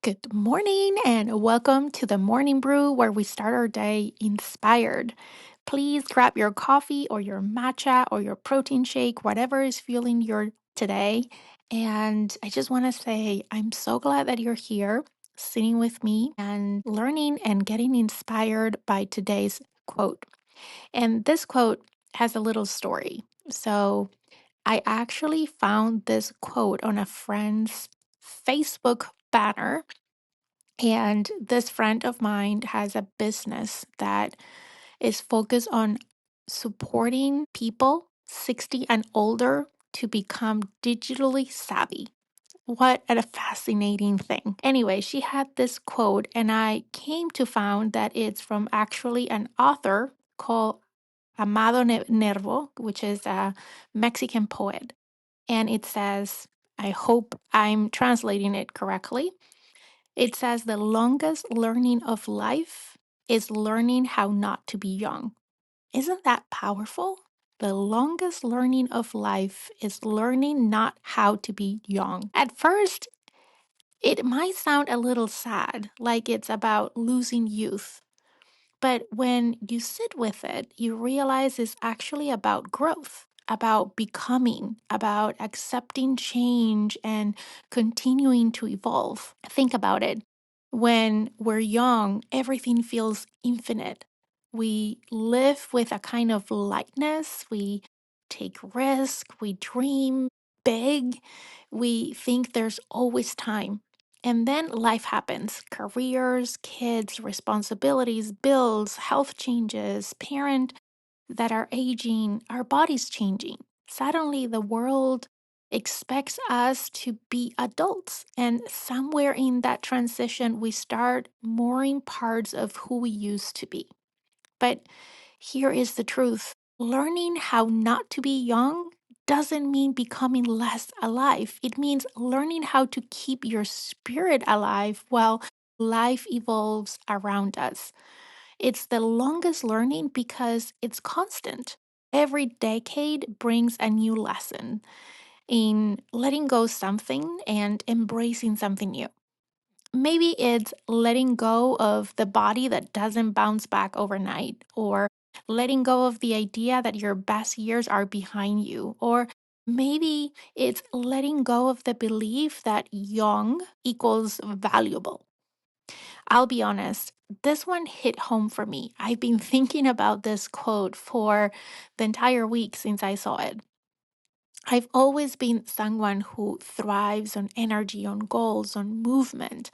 Good morning and welcome to the Morning Brew where we start our day inspired. Please grab your coffee or your matcha or your protein shake, whatever is fueling your today. And I just want to say, I'm so glad that you're here sitting with me and learning and getting inspired by today's quote. And this quote has a little story. So I actually found this quote on a friend's Facebook banner, and this friend of mine has a business that is focused on supporting people 60 and older to become digitally savvy. What a fascinating thing. Anyway, she had this quote, and I came to find that it's from actually an author called Nervo, which is a Mexican poet. And it says, I hope I'm translating it correctly. It says the longest learning of life is learning how not to be young. Isn't that powerful? The longest learning of life is learning not how to be young. At first, it might sound a little sad, like it's about losing youth. But when you sit with it, you realize it's actually about growth, about becoming, about accepting change and continuing to evolve. Think about it. When we're young, everything feels infinite. We live with a kind of lightness. We take risks. We dream big. We think there's always time. And then life happens careers, kids, responsibilities, bills, health changes, parent that are aging, our bodies changing. Suddenly, the world expects us to be adults. And somewhere in that transition, we start mourning parts of who we used to be. But here is the truth: learning how not to be young doesn't mean becoming less alive. It means learning how to keep your spirit alive while life evolves around us. It's the longest learning because it's constant. Every decade brings a new lesson in letting go something and embracing something new. Maybe it's letting go of the body that doesn't bounce back overnight, or letting go of the idea that your best years are behind you, or maybe it's letting go of the belief that young equals valuable. I'll be honest, this one hit home for me. I've been thinking about this quote for the entire week since I saw it. I've always been someone who thrives on energy, on goals, on movement.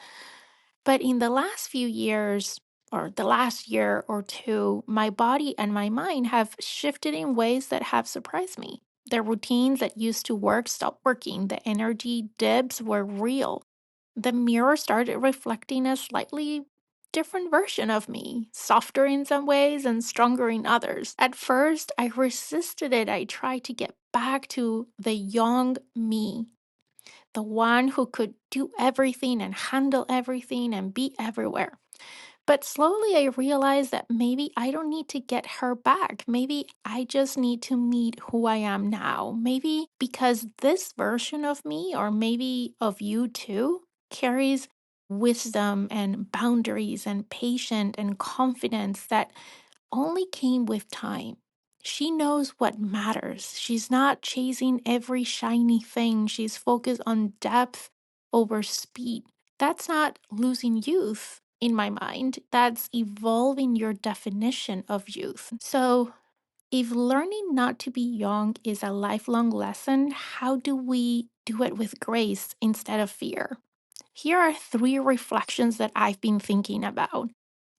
But in the last few years, or the last year or two, my body and my mind have shifted in ways that have surprised me. The routines that used to work stopped working. The energy dips were real. The mirror started reflecting a slightly different version of me, softer in some ways and stronger in others. At first, I resisted it. I tried to get back to the young me, the one who could do everything and handle everything and be everywhere. But slowly I realized that maybe I don't need to get her back. Maybe I just need to meet who I am now. Maybe because this version of me, or maybe of you too, carries wisdom and boundaries and patience and confidence that only came with time. She knows what matters. She's not chasing every shiny thing. She's focused on depth over speed. That's not losing youth in my mind. That's evolving your definition of youth. So, if learning not to be young is a lifelong lesson, how do we do it with grace instead of fear? Here are three reflections that I've been thinking about.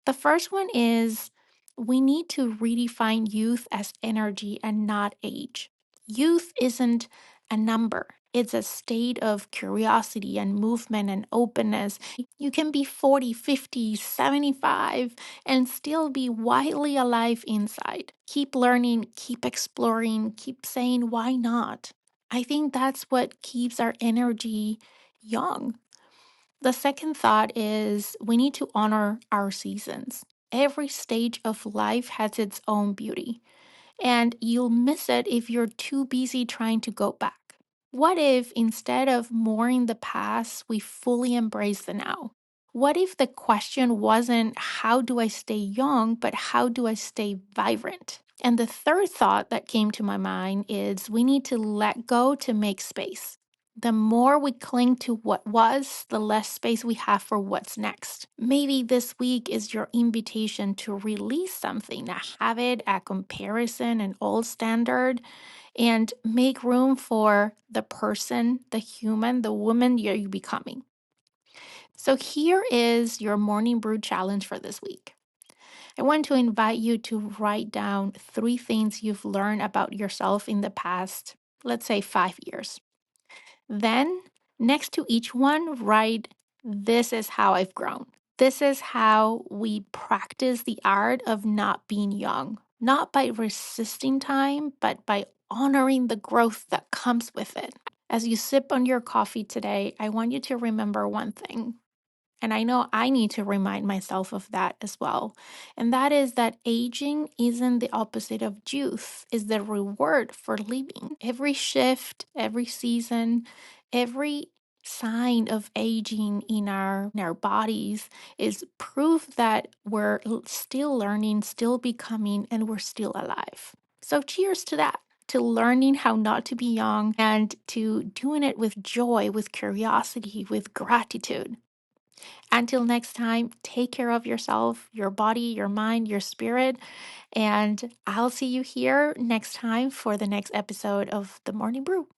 The first one is we need to redefine youth as energy and not age. Youth isn't a number, it's a state of curiosity and movement and openness. You can be 40, 50, 75, and still be widely alive inside. Keep learning, keep exploring, keep saying, why not? I think that's what keeps our energy young. The second thought is we need to honor our seasons. Every stage of life has its own beauty, and you'll miss it if you're too busy trying to go back. What if instead of mourning the past, we fully embrace the now? What if the question wasn't how do I stay young, but how do I stay vibrant? And the third thought that came to my mind is we need to let go to make space. The more we cling to what was, the less space we have for what's next. Maybe this week is your invitation to release something, a habit, a comparison, an old standard, and make room for the person, the human, the woman you're becoming. So here is your morning brew challenge for this week. I want to invite you to write down 3 things you've learned about yourself in the past, let's say 5 years. Then, next to each one, write, "This is how I've grown." This is how we practice the art of not being young, not by resisting time, but by honoring the growth that comes with it. As you sip on your coffee today, I want you to remember one thing. And I know I need to remind myself of that as well. And that is that aging isn't the opposite of youth, is the reward for living. Every shift, every season, every sign of aging in our bodies is proof that we're still learning, still becoming, and we're still alive. So cheers to that. To learning how not to be young and to doing it with joy, with curiosity, with gratitude. Until next time, take care of yourself, your body, your mind, your spirit. And I'll see you here next time for the next episode of The Morning Brew.